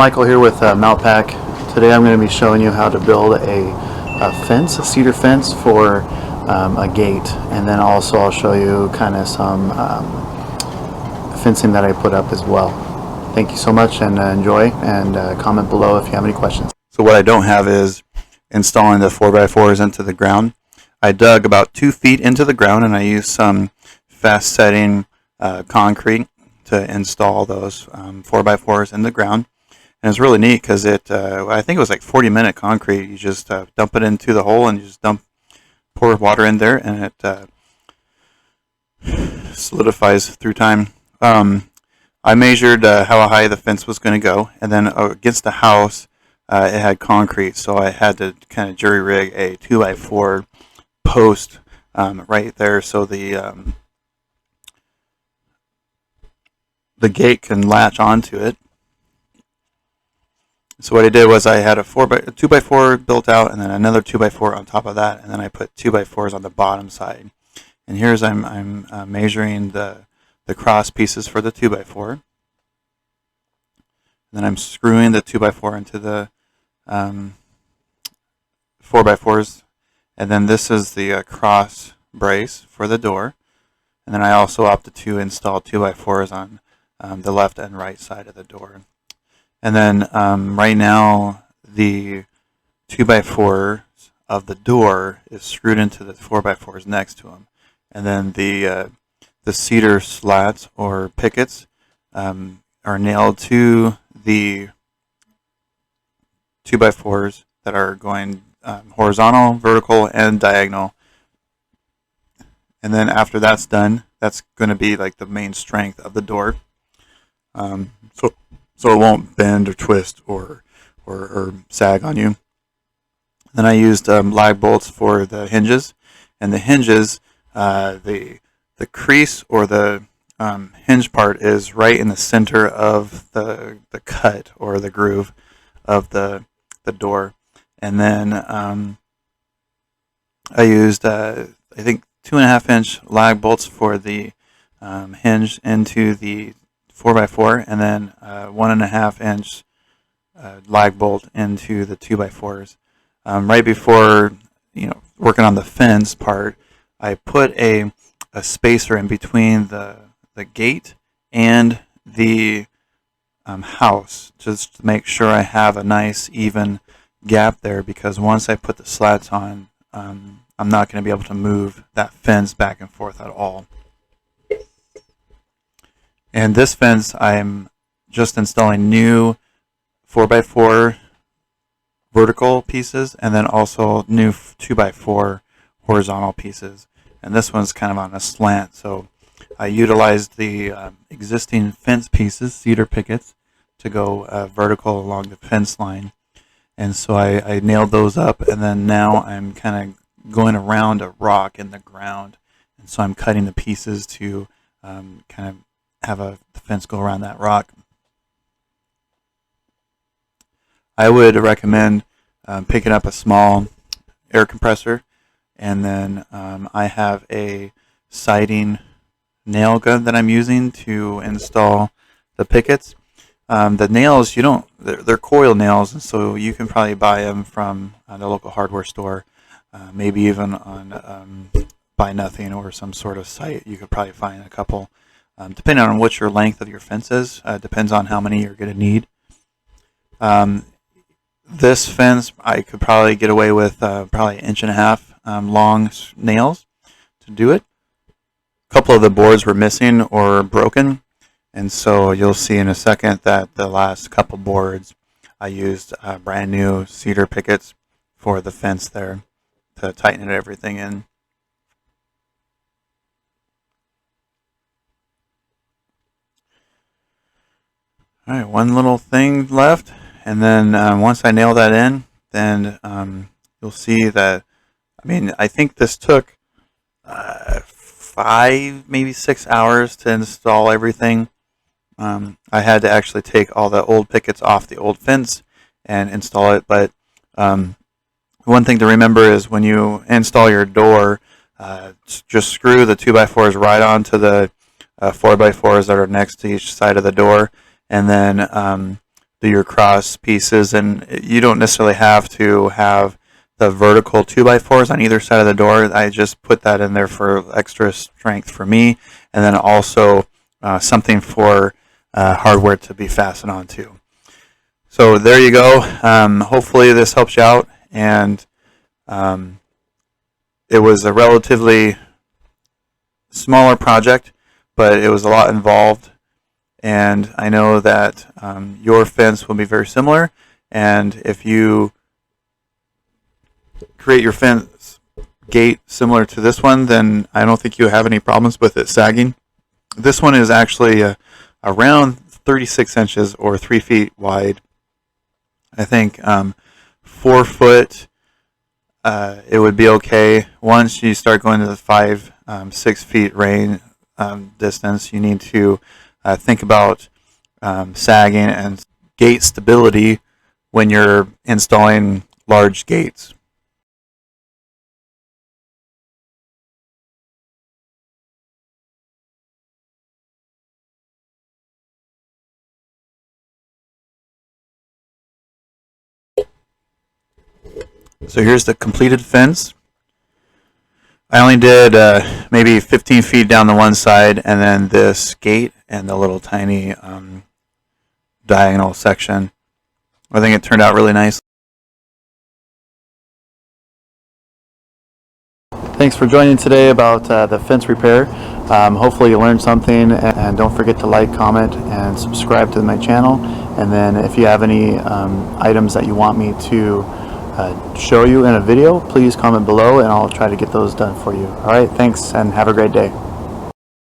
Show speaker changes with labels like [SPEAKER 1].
[SPEAKER 1] Michael here with Mountpac. Today I'm going to be showing you how to build a fence, a cedar fence for a gate, and then also I'll show you kind of some fencing that I put up as well. Thank you so much and enjoy, and comment below if you have any questions.
[SPEAKER 2] So what I don't have is installing the 4x4s into the ground. I dug about 2 feet into the ground and I used some fast setting concrete to install those 4x4s in the ground. And it's really neat because I think it was like 40-minute concrete. You just dump it into the hole and you just pour water in there, and it solidifies through time. I measured how high the fence was going to go, and then against the house, it had concrete, so I had to kind of jury rig a 2x4 post right there, so the gate can latch onto it. So what I did was I had a 2x4 built out, and then another 2x4 on top of that, and then I put 2x4s on the bottom side. And here's I'm measuring the cross pieces for the 2x4. And then I'm screwing the 2x4 into the 4x4s. And then this is the cross brace for the door. And then I also opted to install 2x4s on the left and right side of the door. And then right now the 2x4s of the door is screwed into the 4x4s next to them. And then the cedar slats or pickets are nailed to the 2x4s that are going horizontal, vertical, and diagonal. And then after that's done, that's going to be like the main strength of the door. So it won't bend or twist or sag on you. Then I used lag bolts for the hinges, and the hinges, the crease or the hinge part is right in the center of the cut or the groove of the door. And then I used I think 2.5-inch lag bolts for the hinge into the 4x4, and then 1.5-inch lag bolt into the 2x4s. Right before working on the fence part, I put a spacer in between the gate and the house, just to make sure I have a nice even gap there, because once I put the slats on, I'm not going to be able to move that fence back and forth at all. And this fence, I'm just installing new 4x4 vertical pieces, and then also new 2x4 horizontal pieces. And this one's kind of on a slant, so I utilized the existing fence pieces, cedar pickets, to go vertical along the fence line. And so I nailed those up, and then now I'm kind of going around a rock in the ground. And so I'm cutting the pieces to kind of have the fence go around that rock. I would recommend picking up a small air compressor, and then I have a siding nail gun that I'm using to install the pickets. The nails, they're coil nails, and so you can probably buy them from the local hardware store, maybe even on Buy Nothing or some sort of site. You could probably find a couple. Depending on what your length of your fence is, depends on how many you're going to need. This fence, I could probably get away with probably 1.5 inch long nails to do it. A couple of the boards were missing or broken, and so you'll see in a second that the last couple boards I used brand new cedar pickets for the fence there to tighten everything in. All right, one little thing left, and then once I nail that in, then you'll see that, I think this took 5, maybe 6 hours to install everything. I had to actually take all the old pickets off the old fence and install it, but one thing to remember is when you install your door, just screw the 2x4s right onto the 4x4s that are next to each side of the door, and then do your cross pieces, and you don't necessarily have to have the vertical 2x4s on either side of the door. I just put that in there for extra strength for me, and then also something for hardware to be fastened onto. So there you go. Hopefully this helps you out, and it was a relatively smaller project, but it was a lot involved, and I know that your fence will be very similar, and if you create your fence gate similar to this one, then I don't think you have any problems with it sagging. This one is actually around 36 inches or 3 feet wide. I think 4 foot, it would be okay. Once you start going to the 5-6 feet range distance, you need to think about sagging and gate stability when you're installing large gates. So here's the completed fence. I only did maybe 15 feet down the one side, and then this gate and the little tiny diagonal section. I think it turned out really nice.
[SPEAKER 1] Thanks for joining today about the fence repair. Hopefully you learned something, and don't forget to like, comment, and subscribe to my channel. And then if you have any items that you want me to show you in a video, please comment below and I'll try to get those done for you. All right, thanks and have a great day.